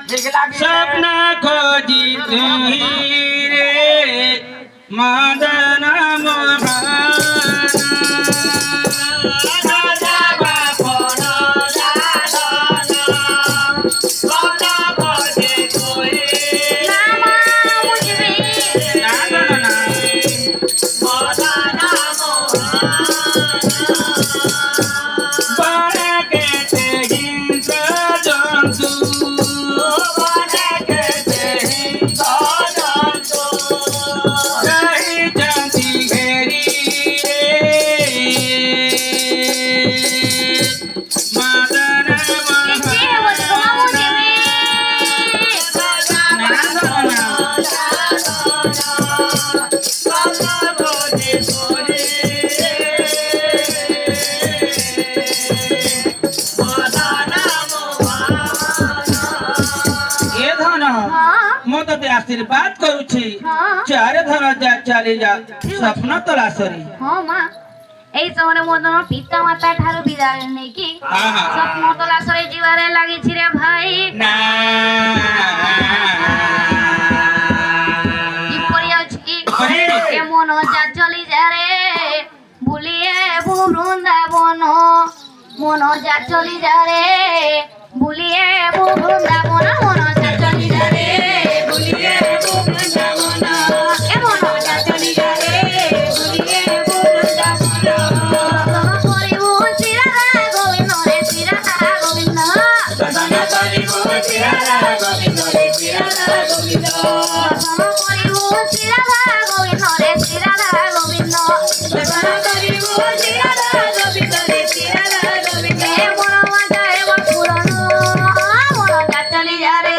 स्वप्न खोजी तुही रे मदन आशीर्वाद करुछि चार धन जा चली जा स्वप्न तलासरी। हां मां एई समय मोदन पिता माता ठारो विदाय नै कि स्वप्न तलासरी जीवारे लागि छि रे भाई ना की परिया छि ए मन जा चली जा रे बुलिए वृंदावन मन जा चली जा रे बुलिए वृंदावन मन जा चली जा रे बुलिए वृंदावन ए मन जा चली जा रे बुलिए वृंदावन करिबो श्रीराधा गोविंद रे श्रीराधा गोविंद सदन करिबो श्रीराधा गोविंद रे श्रीराधा गोविंद करिबो श्रीराधा गोविंद रे श्रीराधा गोविंद सदन करिबो श्रीराधा गोविंद रे श्रीराधा गोविंद ए मन जाए वो पुराण मन जा चली जा रे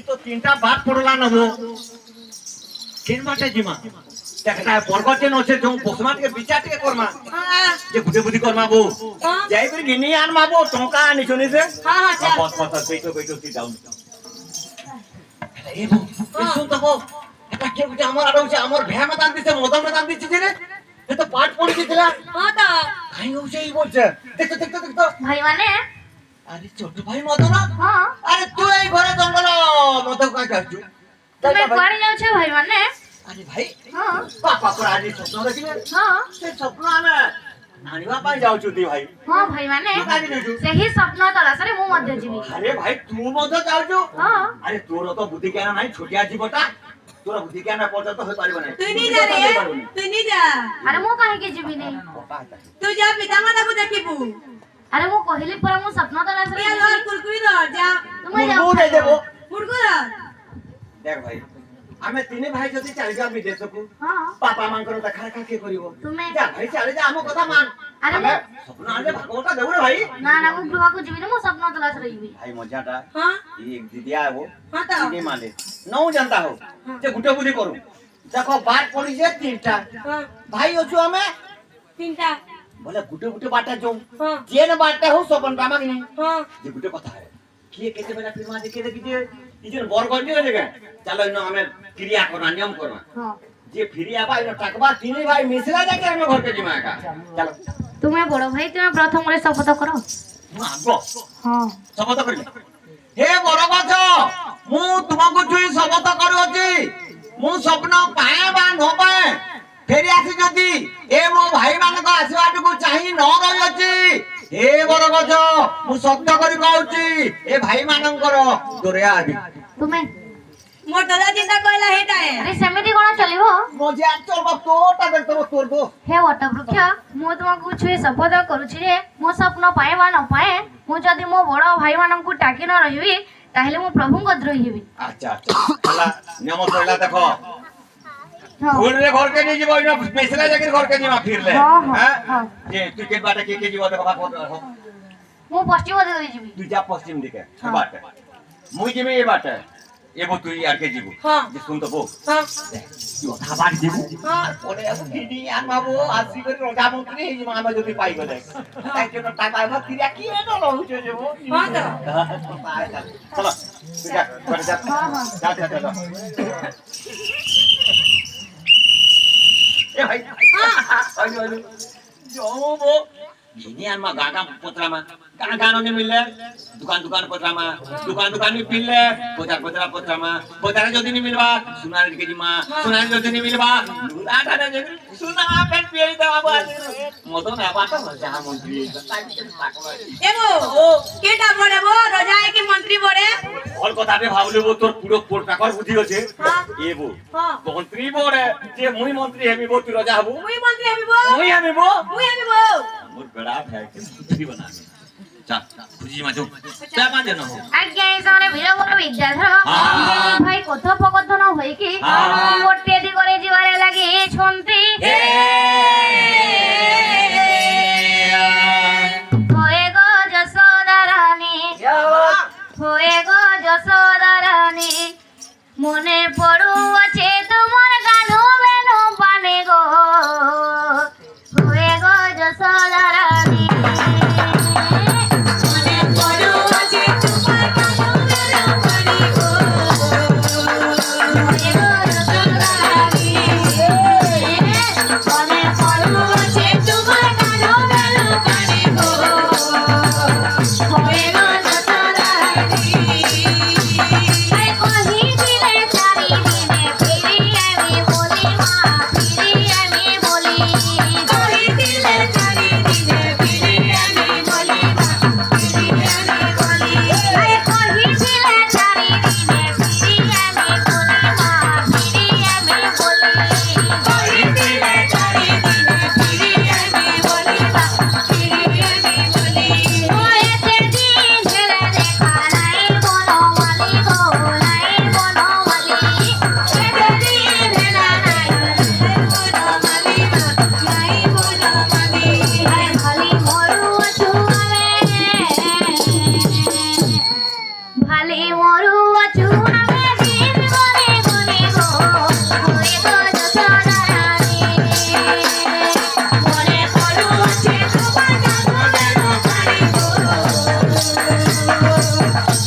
तो तीनटा बात पड़ला न वो केन बाटे जिमा देखना बरगचेन ओसे जो बसमात के विचार के करमा जे बुद्धि बुद्धि करमा वो जाई फिर गिनी आन माबो टोका आनी सुनी से हां हां बस बस बैठो बैठो सी डाउन ए वो सुन तो वो এটা কে বুঝে আমার আড়া হচ্ছে আমার ভ্যামা দান দিছে মদন দান দিছে যে রে এ তো পাট পড়ি দিছিলা हां তো কাই হচ্ছে এই বলছে দেখো দেখো দেখো ভাই মানে আরে ছোট ভাই মদন हां আরে তুই এই ঘরে জঙ্গল মদন কাই যাচ্ছু তুমি কোয়ারে যাচ্ছ ভাই মানে আরে ভাই हां পাপা করে আজ স্বপ্ন দেখিলে हां সে স্বপ্ন আমি নানিবা পাই যাচ্ছু দি ভাই हां ভাই মানে সেই স্বপ্ন তলাসরে মু মধ্যে যাবি আরে ভাই তুই মধ্যে যাচ্ছু हां আরে তোর তো বুদ্ধি কেন নাই ছোটিয়া জীবটা তোর বুদ্ধি কেন পর্যন্ত হই পারিব না তুই নি যা রে তুই নি যা আরে মু কাহে কে যাবি নাই তুই যা পিতা মাতাকে দেখিবু আরে মু কহিলি পরে মু স্বপ্ন তলাসরে ইয়া লর কুরকুরি দ যা তুমি যাও মু দে দেবো কুরকুরা দেখ ভাই আমি তিনে ভাই যদি চালি যা বিদেশকু हां পাপা মানকর দেখা দেখা কে করিব তুমি যা ভাই চালি যা আমো কথা মান আরে আমি স্বপ্ন আনলে ভাগবতা দেবো রে ভাই না না মু গৃহকু যাবি না মু স্বপ্ন তলাসরে যাবি ভাই মজাটা हां ये दिदिया हो हां तो तिने माने नौ जनता हो जे गुटे बुद्धि करू देखो बात पड़ी जे तीनटा हां भाई होछु हमें तीनटा बोले गुटे गुटे बाटा जो हां जेन बाटा हो सोपन रामा नहीं हां जे गुटे कथा है किए केते बेला फिर मा देखे देखि जे इजन बरगड नहीं होले चलो इनो हमें क्रिया करना नियम करना हां जे फिरी आबा इनो टाकबा तिने भाई मिसला जाके हमें घर के जिमा का चलो তুমি বড় ভাই তুমি প্রথম রে শপথ করো आगो हां शपथ करी हे बरगज मु तुमको जुई शपथ करूची मु स्वप्न पाए बा न पाए फेरी आसी जदी ए मो भाई मान को आशीर्वाद को चाहि न रहियची हे बरगज मु सत्य करी कहूची ए भाई मानकर दोरे आबी তুমি मोर दादा चिंता कइला हेटा है আরে সেমিতি কোন চলিবো मोजे आ चलबो तोटा देख तोर दो হে বটবৃক্ষ মু তোমাকে ছুঁয়ে শপথ করুছি রে মো স্বপ্ন পাए বা ন পাए মু যদি মো বড় ভাই মানকু টাকি ন রহিবি তাহলে মু প্রভুঙ্ক দ্রোহী হেবি अच्छा अच्छा हला नियम सइला देखो हां फूल रे घर के नहीं जीवो इनो स्पेशल जाके घर के जीवा फिर ले हाँ, हाँ, हैं हाँ। जे तू के बाटे के जीवो देखो बात मु पश्चिम दिगरे जिबि तू जा पश्चिम दिखे हाँ। बाटे মুই জিমি এ বাটে এবো তুই আর কে জীবু হ্যাঁ। যে শুন তো বউ হ্যাঁ তুই অধা বাড়ি জীবু হ্যাঁ পরে আর দিদি আর মাবো আসি করে রোজা মন্ত্রী এই মা আমরা যদি পাই গলে তাই জন্য টাকা এবার কিরা কি এনো লহুছে যে বউ হ্যাঁ তো চলো তুই যা করে যা যা যা যা এ ভাই হ্যাঁ জমো ini an ma gaga putrama gaga no ni mille dukan putrama dukan ni pille putra putrama putra jodi ni milba sunar ke jima sunar jodi ni milba ada na jodi suna apen piye da babu moto na pata jaha mantri এগো কেটা বড়ে বো রোজায় কি মন্ত্রী বড়ে और কথা রে ভাবলে বো তোর পুরো কোট টাকার বুদ্ধি আছে হ্যাঁ এবো হ্যাঁ মন্ত্রী বড়ে যে মুই মন্ত্রী হেমি বো তুই রাজা হবো মুই মন্ত্রী হবি বো মুই আমি বো মুই হবি বো मोर बड़ा है कि मछली बना दे जा खुजी मा जो क्या बात है ना আজ্ঞা এই সময় ভিড় বড় বিদ্যাধর ভাই কথোপকথন হই কি মোটে দি করে জিবারে লাগি ছন্তি হয়ে গো যশোদা রানী হয়ে গো যশোদা রানী মনে পড়ু আছে তোমার গানো বেনো পানে গো হয়ে গো যশোদা রানী মনে পড়ু আছে তোমার গানো বেনো পানে গো হয়ে গো যশোদা রানী মনে পড়ু আছে তোমার গানো বেনো পানে গো হয়ে গো যশোদা রানী আই কহি দিলে চারি দিনে ফিরি আমি বলি মা ফিরি আমি বলি কহি দিলে চারি দিনে ফিরি আমি বলি মা ফিরি আমি বলি আই কহি দিলে চারি দিনে ফিরি আমি বলি মা ফিরি আমি বলি কহি দিলে চারি দিনে ফিরি আমি বলি মা ফিরি আমি বলি হয়েছে দিন ছেড়ে দেখা নাই বনমালি গো নাই বনমালি ছেড়ে দিন হেলা নাই বনমালি নাই বনমালি আরে খালি মরু আছু আমি ভালি মরু আছু আমি দিন গনে গনে গো হয়ে গো যশোদা রানী মনে পড়ু আছে তোমার গানো বেনো পানি গো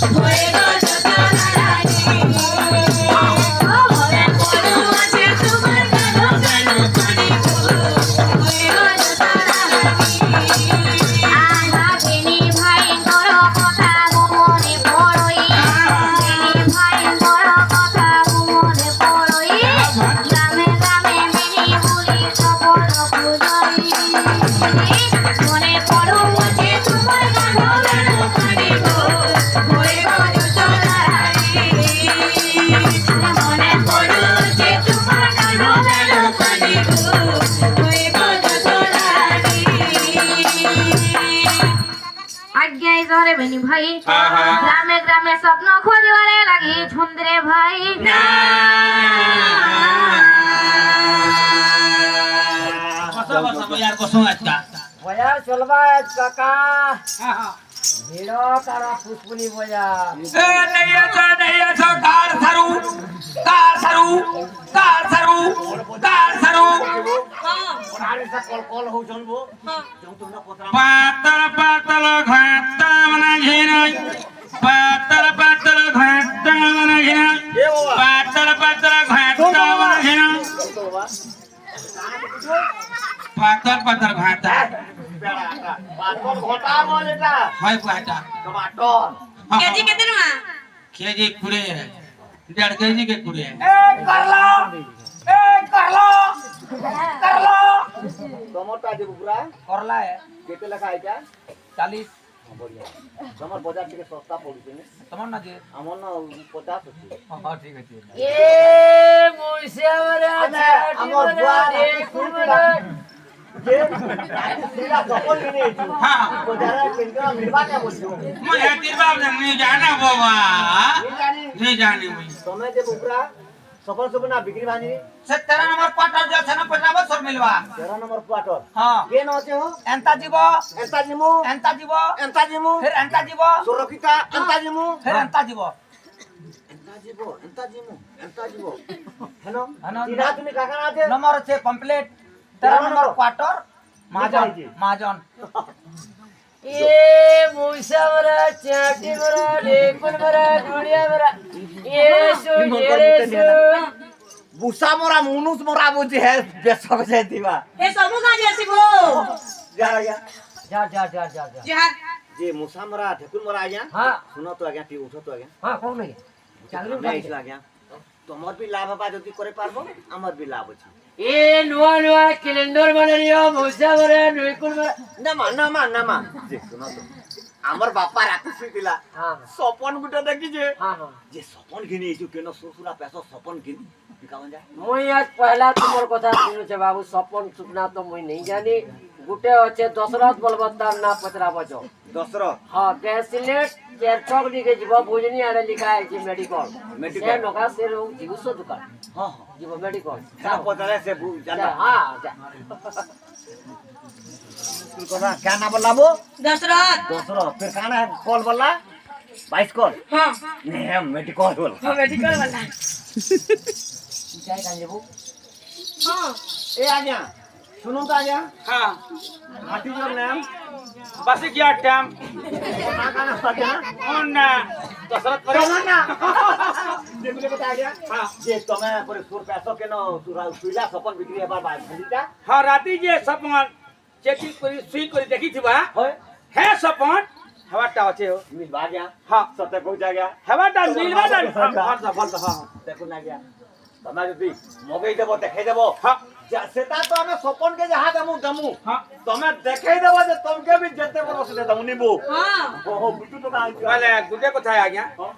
হয়ে গো যশোদা রানী মনে পড়ু আছে তোমার গানো বেনো পানি গো হয়ে গো যশোদা রানী আহা বেনি ভাই তোর কথা মনে পড়ই বেনি ভাই তোর কথা মনে পড়ই গ্রামে গ্রামে বেনি বলি খবর বুঝই মনে পড়ু আছে তোমার গানো বেনো পানি গো হয়ে গো যশোদা রানী মনে পড়ু আছে তোমার গানো বেনো পানি গো হয়ে গো যশোদা রানী আজ্ঞা এই শহরে বেনি ভাই গ্রামে গ্রামে স্বপ্ন খোঁজবারে লাগি ছন্দরে ভাই बस यार कसम अच्छा বয়ার চলবা কাকা ভিড় কারা পুষ্পুনি বয়ার ए नहीं है कार सरू আরে সা কল কল হউ চলবো যৌ তোমরা পত্রা पातल घाटा मन घिन पातल घाटा मन घिन पातल घाटा मन घिन पातल घाटा বেড়া পাতল ঘটা বল এটা হয় ঘাটা টমাটর কেজি কেতে না केजी कुड़े 1.5 केजी के कुड़े টমাটর দেব পুরা করলা কেতে লেখা এটা 40 বড়িয়া তোমার বাজার থেকে সস্তা পড়ছে না তোমার না যে আমার না 50 আছে ঠিক আছে এ মুইছে আমারে আমার বুয়া যে সিরা সকল নিয়ে हां বাজারে কেনকা মিলবা কে বলছো मुझे तिरबाब नहीं जाना बाबा नहीं जाने मुझे समय दे बुकरा सफल सुबना बिक्री भानी 17 नंबर क्वार्टर जो छन पटावा सब मिलवा 13 नंबर क्वार्टर हां के नचे हो एंता जीव एंता जिमु एंता जीव एंता जिमु फिर एंता जीव सुरक्षिता एंता जिमु फिर एंता जीव एंता जीवो हेलो हेलो। सीधा तुम्हें काका आते नंबर আছে কমপ্লিট 13 নম্বর কোয়ার্টার মাজন মাজন এ মুইসা বরা চাটি বরা লেকুন বরা গুড়িয়া বরা এ সুজেরে সু बुसा मोरा मुनुस मोरा बुझे है बेसक से दीवा ଏ ସବୁ କାଜି ଆସିବ जा गया যা যা যা যা যা ଯାହା जे मुसा मोरा ठेकुन मोरा आज्ञा हां सुनो तो आज्ञा टी उठो तो आज्ञा हां कोन नहीं चालू मैं आइला आज्ञा तमर भी लाभ बा जति करे पारबो हमर भी लाभ अछि এ নোয়া নোয়া ক্যালেন্ডার বানাইও মুইসা বরা লেকুন বরা ना मा जे सुनो तो हमर बापा राति सुतिला हां सपन गुटे देखि जे हां हां जे सपन घिनी इछु केनो ससुरा पैसा सपन घिनी बिकावन जा মই আজ পহলা তোমার কথা শুনেছে বাবু স্বপন সুপনা তো মই নেই জানি গুটে আছে দশরথ বলবত্তার না পচরা বচ दसरो হ্যাঁ গ্যাস সিলেট চেরচক লিখে যাব বুঝনি আরে লেখা আছে মেডিকল Medical. সে নকা সে রোগ জিগুস দোকান हां জীব মেডিকল का पतरे से जाना হ্যাঁ যা कोना क्या नाम बोलाबो ଦଶରଥ दसरो फिर काना है कॉल बोला 22 कॉल ହଁ नहीं मेडिकल बोल ହଁ ମେଡିକାଲ ବାଲା যাই কান যাব ହଁ ए आज्ञा सुनो तो आज्ञा हाँ व्हाट इज योर नेम बस गया टाइम ना काना सके ना दशरथ पर ना जे मुझे बता गया हां जे तमे पर सुर पैसा के न सुइला सपन बिक्री हेबार बाद खलीटा हाँ राती जे सपन चेकिंग करी सुई करी देखी थिबा होय है सपन हवाटा আছে हो मिल बा गया हाँ सते को जा गया हवाटा मिलवा दा बोल हाँ देखो ना गया तमे जदी मगई देबो देखाई देबो हाँ सेता तो हमें सपन के जहां दमु हाँ तमे देखाई देबो जे तुमके भी जते बरो से दमु निबो ହଁ ओहो बिटू तो ना वाले गुटे কথা है आज्ञा हां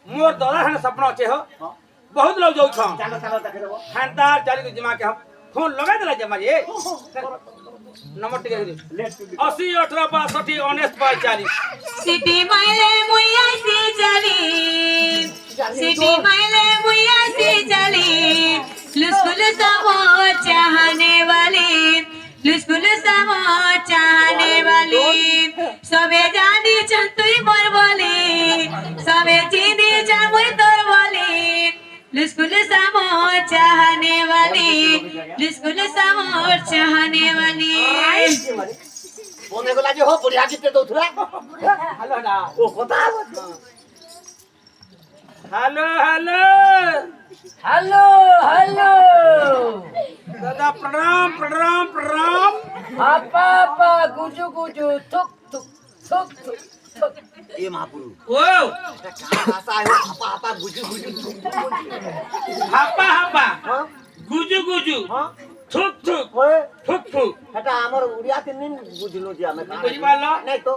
मोर दला हन सपना আছে हो हां बहुत लोग जाउ छन चलो चलो देखाई देबो खानदार चाली के जमा के हम फोन लगा देला जमा ये नंबर टिके लेट टू 80 18 62 19 40 सिटी माइले मुया से चली सिटी माइले मुया से चली लुस्कुल समो चाहने वाली लुस्कुल समो चाहने वाली सबे जानी चंतुई मोर बोली सबे चीनी जामुई तोर बोली लुस्कुल समो चाहने वाली लुस्कुल समो चाहने वाली फोन एगो लाजे हो बुढ़िया किते दोथुरा हेलो ना ओ कोता हेलो हेलो হ্যালো হ্যালো दादा प्रणाम प्रणाम प्रणाम আপা আপা গুজু গুজু থুক থুক থুক থুক থুক ए महापुरु ओ का भाषा है आपा आपा गुजु गुजु हापा हापा हां गुजु गुजु हां थुक थुक ओए थुक थुक हेटा हमर उड़िया तीन दिन बुझलो जे हमें बुझि पालो नहीं तो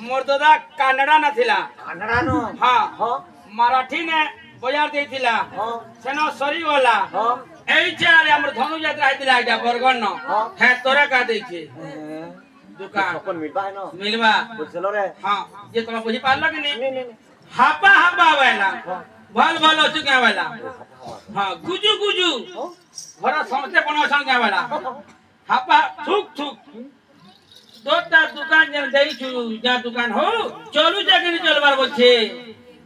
मोर दादा कानडा न थिला कन्नड़ा नो हाँ हां मराठी ने बजार देथिला हां सेनो सरी वाला हां এই চারে আমার ধনু যাত্রা হইতিলা এটা বরগণ ন हाँ। হ্যাঁ তোরা কা দেইছে दुकान अपन मिलबा है ना मिलवा बुझलो रे हाँ ये तुम बुझी पाल कि नहीं नहीं नहीं हापा हापा वाला भल भल चुका वाला हाँ गुजु गुजु घर समस्ते पन संग वाला हापा थुक थुक दोटा दुकान जे देई छु जा दुकान हो चलू जाके नहीं चलबार बोलछे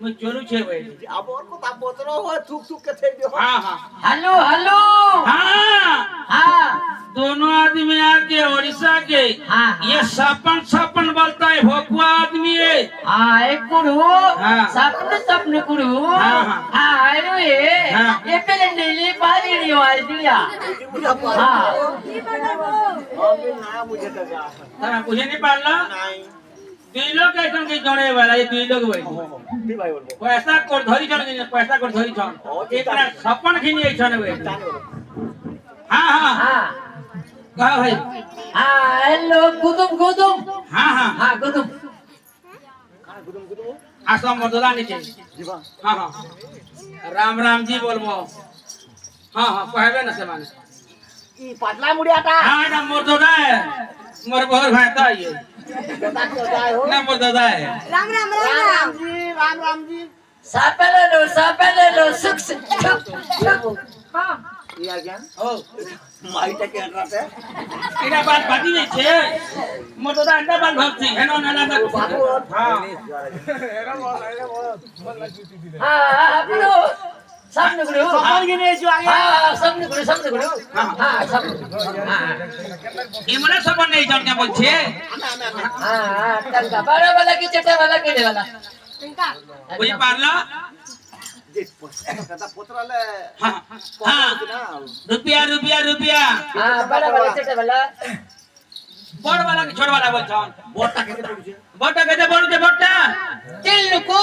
मैं चलू छे भाई अब और को ता बोतरो हो थुक थुक के थे दियो हाँ हाँ হ্যালো হ্যালো हाँ হ্যাঁ दोनों आदमी आके उड़ीसा के हाँ, ये सपन सपन बोलता है भोकुआ आदमी है হ্যাঁ এক কুড়ু হ্যাঁ। স্বপ্ন স্বপ্ন কুড়ু হ্যাঁ, হ্যাঁ। হ্যাঁ আরে হ্যাঁ। এ পেলে নেলি পারি নিও আইডিয়া मुझे पर হ্যাঁ हम भी ना मुझे तो जा तारा बुझे नहीं पाला नहीं दुई लोग कैसन के जड़े वाला ये दुई लोग भाई भी भाई बोल पैसा कोड धरी छन पैसा कोड धरी छन एकरा सपन खिनी छन भाई हां हां হ্যাঁ कहा भाई হ্যাঁ হ্যালো গুদুম গুদুম हां हां হ্যাঁ গুদুম खाना गुदुम गुदुम आसम मर्दला नीचे जीवा हां हां राम राम जी बोलबो हां हां कहबे न से माने ई पाटला मुड़िया ता हां ना मोर दादा है मोर बहर भाई ता ये दादा को जाए हो ना मोर दादा है राम राम राम राम राम जी সাপেলেলো সুক সুক সুক हाँ ये आज्ञा ओ माईटा के अंडराते এটা বাদ বাকি যাচ্ছে মোর দাদা আন্ডা বাদ ভাবছি হেন নানা হ্যাঁ हाँ गुरु सामने गुरु सामने ने जो आगे हाँ सामने गुरु हाँ सामने ইমরা সব নেই জন কে বলছে हाँ टंका बड़ा वाला की चटा वाला के वाला বুঝি পারলা कदा पोतराले হ্যাঁ হ্যাঁ রুপিয়া রুপিয়া রুপিয়া हाँ बड़ा वाला चटा वाला বড় वाला কি ছোট वाला বলছন बोटा केते पड़ुछे বড়টা কেতে বড়তে বড়টা तिल को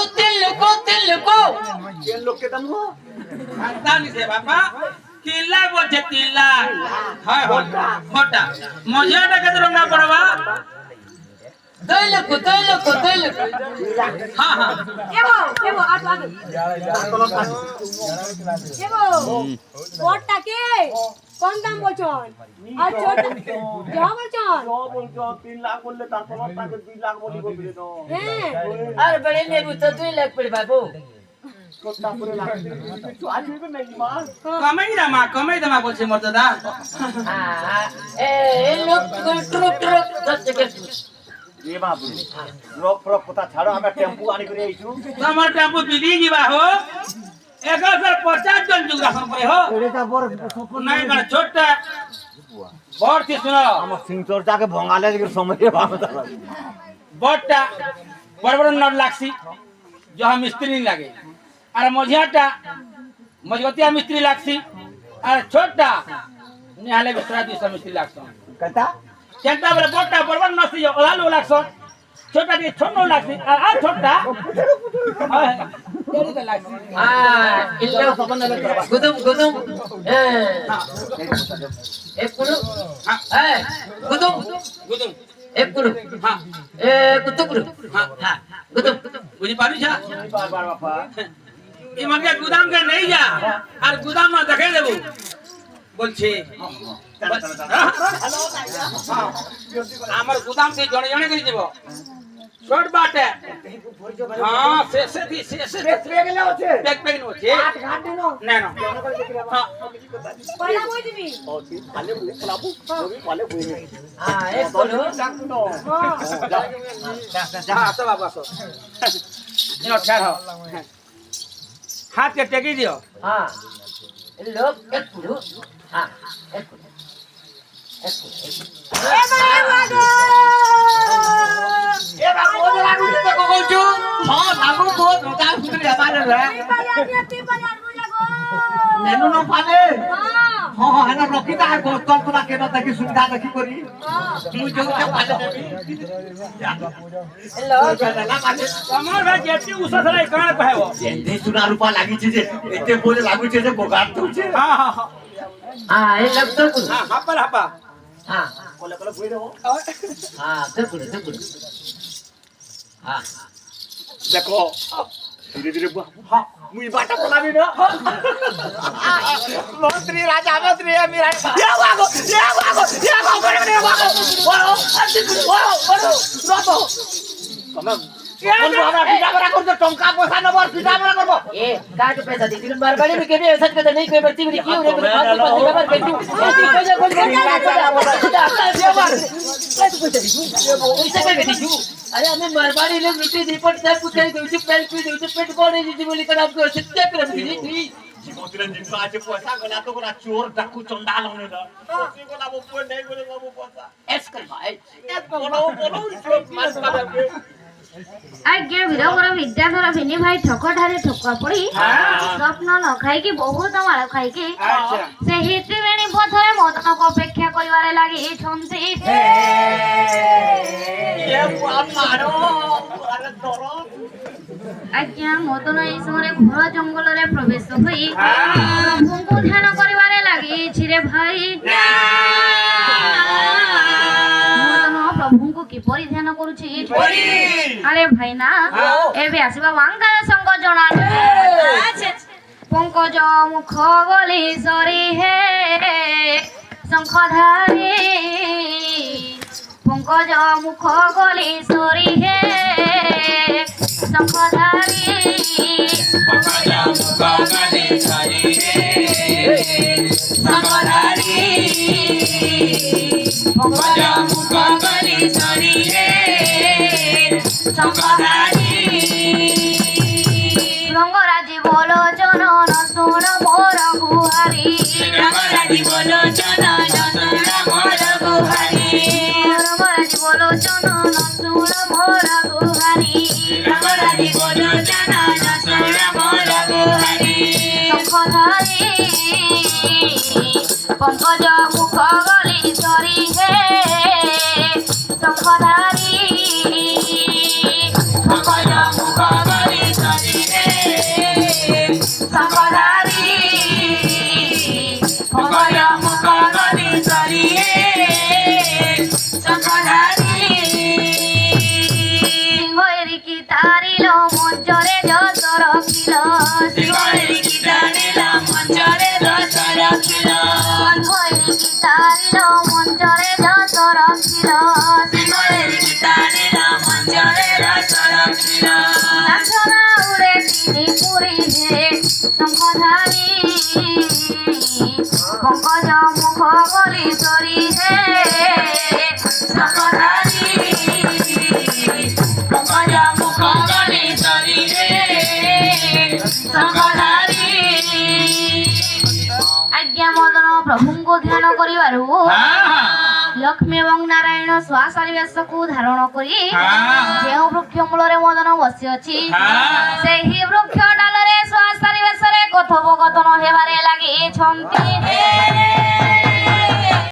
ये लोग के दम हो জানি সে বাবা 3 লাখ বলছে 3 লাখ হয় হয় বড়টা মজিয়াটা কেতে রঙা পড়বা तिल को হ্যাঁ হ্যাঁ এবো আটো এবো বড়টাকে কোন দাম বলছন আর ছোট যা বলছন जो बोल जो 3 लाख बोलले तार पलटा के 2 लाख बोली बोलबे तो হ্যাঁ अरे बड़े नेबू तो 2 लाख पड़ बाबू कोटा पूरे लाख तो आज भी नहीं मां কমেই দামা বলছে মোর দাদা हाँ ए लोग ट्रुक दस के ये बाबू रोक पता छाड़ो हमें टेम्पू आनी करे आइछु তোমার টেম্পু বিলি দিবা হো 1050 জন যোগাসন করে হো एटा बर নাই না ছোটটা বড়টি শুনো हम सिंचर जाके भंगाले के समय भागता বড়টা বড় বড় নট লাগছি যা মিস্ত্রি লাগে আর মঝিয়াটা মজগতিয়া মিস্ত্রি লাগছি আর ছোটটা নিহালে বিসরা 200 মিস্ত্রি লাগছ कहता কেনটা বড় বড়টা বড় বড় নসি ওলালো লাগছ ছোটটা দিয়ে ছোট লাগছি আর ছোটটা এদিকে লাগছি हाँ इन लोग गुदुम एक कुड़ू हाँ गुदुम গুদুম एक कुड़ू হ্যাঁ कुत्तू कुड़ू हाँ गुदुम বুঝি পারিস बार बार बापा ইমাকে গুদাম কে নেই যা আর গুদাম না দেখে দেব বলছি আমার গুদাম কে জনে জনে করে দেব শর্ট বাটে হ্যাঁ শেষে रे गेले होचे ব্যাগ ব্যাগ নছে 8 घंटे नो না না হ্যাঁ পয়লা বই দিবি खाले बोले खलाबू भी खाले बोले हाँ एक कुड़ू डाकू नो হ্যাঁ আসো বাবা আসো ইনো ঠাড় হাত কে টেকি দিও हाँ इन लोग एक कुड़ू हाँ एक कुड़ू ए बाबू लागू तो कहू हां लागू बहुत रोजार सुन हमारे रे नेनु न पाले हां हां एना रखिता है गोस्तल तोरा केना तकी सुविधा देखि करी तू जो के पाले इन लोग ना पाले আমার ভাই যেটি উষা ধরে কার পাইব एते सुना रुपा लागी छे जे एते बोले लागू छे जे बोगाट तो छे হ্যাঁ হ্যাঁ हाँ इन लोग तो कुड़ू হ্যাঁ হাপা হাপা हाँ कोले कोले बोई देबो हाँ तो कुड़ू हाँ देखो धीरे धीरे हां मुई बाटा बोलाबी न मंत्री राजा मंत्री है मेरा ये वागो बड़े वागो ओ रतो तमे कोन बाबा पिटा बरा कर दे टंका पैसा नबर पिटा बरा करबो ए काट पैसा दे दिन बरबड़ी में केने सच के नहीं कोई बच्ची भी क्यों रे फालतू खबर के तू ऐसी कोई अरे हमें बरबड़ी ले मिट्टी दीपट सब कुछ है दूसरी पेल की दूसरी पेट कोड़े जी बोली कर आपको सत्य कर दी जीवोतरे जिनका आज पैसा गला तो गला चोर डाकू चंडाल होने दा उसी को ना वो कोई नहीं बोले बाबू पैसा एस कर भाई बोलो मार कर ଆଜ୍ଞା ବୀରବର ବିଦ୍ୟାଧର ଭିନି ଭାଇ ଠକଠାରେ ଠକା ପଡି ସ୍ୱପ୍ନ ନ ଖାଇକି ବହୁତ ମାଳ ଖାଇକି ସେହି ତ୍ରିବେଣୀ ପଥରେ ମଦନକୁ ଅପେକ୍ଷା କରିବାରେ ଲାଗିଛନ୍ତି ये मारो अरे डरो ଆଜ୍ଞା ମଦନ ଏହି ସମୟରେ ଘୋର ଜଙ୍ଗଲରେ ପ୍ରବେଶ ହୋଇ ପ୍ରଭୁଙ୍କୁ ଧ୍ୟାନ କରିବାରେ ଲାଗିଛି ରେ ଭାଇ ମଦନ ପ୍ରଭୁଙ୍କୁ କିପରି ଧ୍ୟାନ କରୁଛି আরে ভাই না এবে আসিবা বাঙ্গাল সঙ্গ জনা পঙ্কজ মুখ গলি সরি হে শঙ্খধারী পঙ্কজ মুখ গলি সরি হে শঙ্খধারী ପଙ୍କଜ ମୁଖ ଗଲି ସରିରେ ଶଙ୍ଖଧାରୀ ରଙ୍ଗରାଜି ବୋଲୋଚନ ଶୁଣ ମୋର ଗୁହାରି ରଙ୍ଗରାଜି ବୋଲୋଚନ ଶୁଣ ମୋର ଗୁହାରି ରଙ୍ଗରାଜି ବୋଲୋଚନ ଶୁଣ ମୋର ଗୁହାରି ରଙ୍ଗରାଜି ବୋଲୋଚନ ଶୁଣ ମୋର ଗୁହାରି ଶଙ୍ଖଧାରୀ ପଙ୍କଜ ମୁଖ ଗଲି ସରି ହେ ଶଙ୍ଖଧାରୀ ପଙ୍କଜ ମୁଖ ଗଲି ସରି ହେ ଶଙ୍ଖଧାରୀ ପଙ୍କଜ ମୁଖ ଗଲି ସରି ହେ ଶଙ୍ଖଧାରୀ ସିଂହ ଏରିକି ତାରିଲ ମଞ୍ଚରେ ଯଶ ରଖିଲ ସିଂହ ଏରିକି ତାରିଲ ମଞ୍ଚରେ ଯଶ ରଖିଲ ସିଂହ ଏରିକି ତାରିଲ ମଞ୍ଚରେ ଯଶ ରଖିଲ ସିଂହ ଏରିକି ତାରିଲ ମଞ୍ଚରେ ଯଶ ରଖିଲ ନାଚନା ଉଡ଼େ ତିନି ପୁରୀ ହେ ଶଙ୍ଖଧାରୀ ପଙ୍କଜ ମୁଖ ଗଲି ସରି ହେ ଶଙ୍ଖଧାରୀ ପଙ୍କଜ ମୁଖ ଗଲି ସରି ହେ ଶଙ୍ଖଧାରୀ ଆଜ୍ଞା ମଦନ ପ୍ରଭୁଙ୍କୁ ଧ୍ୟାନ କରିବାରୁ ଲକ୍ଷ୍ମୀ ଏବଂ ନାରାୟଣ ଶ୍ୱାସରୀ ବେଶକୁ ଧାରଣ କରି ଯେଉଁ ବୃକ୍ଷ ମୂଳରେ ମଦନ ବସିଅଛି ସେହି ବୃକ୍ଷ ଡାଲରେ ଶ୍ୱାସରୀ ବେଶରେ କଥୋପକଥନ ହେବାରେ ଲାଗିଛନ୍ତି।